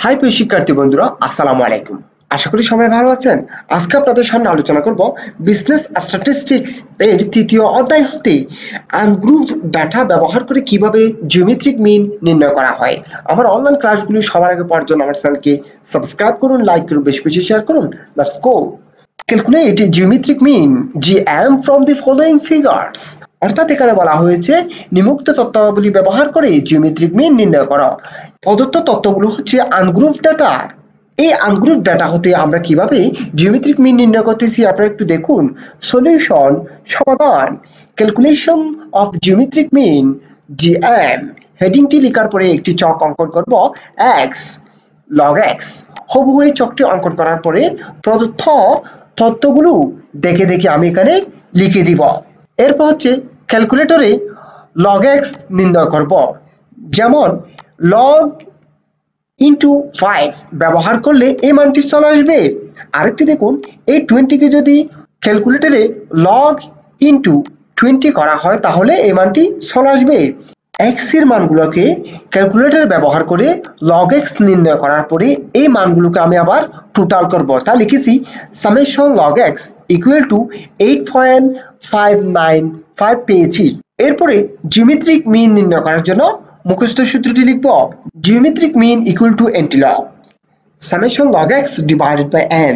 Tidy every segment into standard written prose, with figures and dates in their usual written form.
High প্রিয় শিক্ষার্থী বন্ধুরা, আসসালামু আলাইকুম। আশা করি সবাই ভালো আছেন। আজকে আপনাদের সামনে আলোচনা করব বিজনেস স্ট্যাটিস্টিক্স এর তৃতীয় অধ্যায় হতে আনগ্রুপ ডাটা ব্যবহার করে কিভাবে জিওমেট্রিক মিন নির্ণয় করা হয়। আমার অনলাইন ক্লাসগুলো সবার আগে পাওয়ার জন্য আমার চ্যানেলকে সাবস্ক্রাইব করুন, লাইক করুন, বেশি বেশি শেয়ার করুন। Let's go. Calculate geometric mean GM from the following figures. অর্থাৎ এখানে বলা হয়েছে নিম্নোক্ত তথ্যাবলী ব্যবহার করে জিওমেট্রিক মিন নির্ণয় করা। প্রদত্ত তথ্যগুলো হচ্ছে আনগ্রুপ ডাটা। এই আনগ্রুপ ডাটা হতে আমরা কিভাবে জিওমেট্রিক মিন নির্ণয় করতেছি আপনারা একটু দেখুন। সলিউশন, সমাধান। Calculation of geometric mean GM. হেডিংটি লেখার পরে একটি চক অঙ্কন করব এক্স লগ এক্স। হুবহু এই চকটি অঙ্কন করার পরে প্রদত্ত তথ্যগুলো দেখে দেখে আমি এখানে লিখে দিব। এরপর হচ্ছে ক্যালকুলেটরে লগ এক্স নির্ণয় করব। যেমন লগ ইন্টু 5 ব্যবহার করলে এই মানটি চলে আসবে। আরেকটি দেখুন, এই 20 কে যদি ক্যালকুলেটরে লগ ইন্টু 20 করা হয় তাহলে এই মানটি চলে আসবে। এক্স এর মানগুলোকে ক্যালকুলেটর ব্যবহার করে লগ এক্স নির্ণয় করার পরে এই মানগুলোকে আমি আবার টোটাল করব। তা লিখেছি summation log x equal to 8.595 পেয়েছি। এরপরে জিওমেট্রিক মিন নির্ণয় করার জন্য মুখস্থ সূত্রটি লিখব। Geometric mean equal to antilog summation log X divided by N.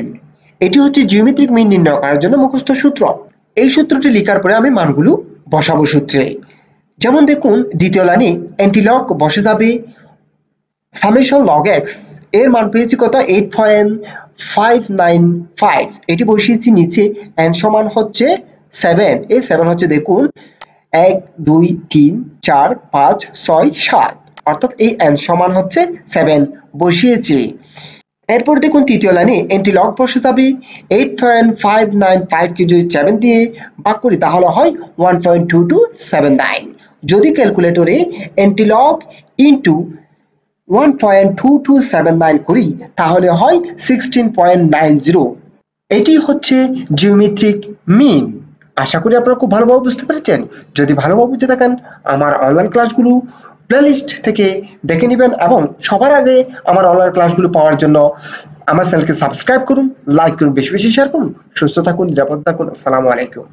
এটি হচ্ছে জিওমেট্রিক মিন নির্ণয় করার জন্য মুখস্থ সূত্র। এই সূত্রটি লেখার পরে আমি মানগুলো বসাবো সূত্রে। যেমন দেখুন, দ্বিতীয় লাইনে এন্টিলগ বসে যাবে সামেশন লগ এক্স এর মান পেয়েছি কত 8.595। এটি বসিয়েছি নিচে। এন সমান হচ্ছে 7। এই 7 হচ্ছে দেখুন 1 2 3 4 5 6 7, অর্থাৎ এই এন সমান হচ্ছে 7 বসিয়েছি। এরপর দেখুন তৃতীয় লাইনে এন্টিলগ বসে যাবে 8.595 কে যদি 7 দিয়ে ভাগ করি তাহলে হয় 1.2279। যদি ক্যালকুলেটরে এন্টিলগ ইনটু 1.2279 করি তাহলে হয় 16.90। এটি হচ্ছে জিওমেট্রিক মিন। আশা করি আপনারা খুব ভালোভাবে বুঝতে পেরেছেন। যদি ভালোভাবে বুঝতে থাকেন আমার অনলাইন ক্লাসগুলো প্লেলিস্ট থেকে দেখে নেবেন এবং সবার আগে আমার অনলাইন ক্লাসগুলো পাওয়ার জন্য আমার চ্যানেলকে সাবস্ক্রাইব করুন, লাইক করুন, বেশি বেশি শেয়ার করুন। সুস্থ থাকুন, নিরাপদ থাকুন। আসসালামু আলাইকুম।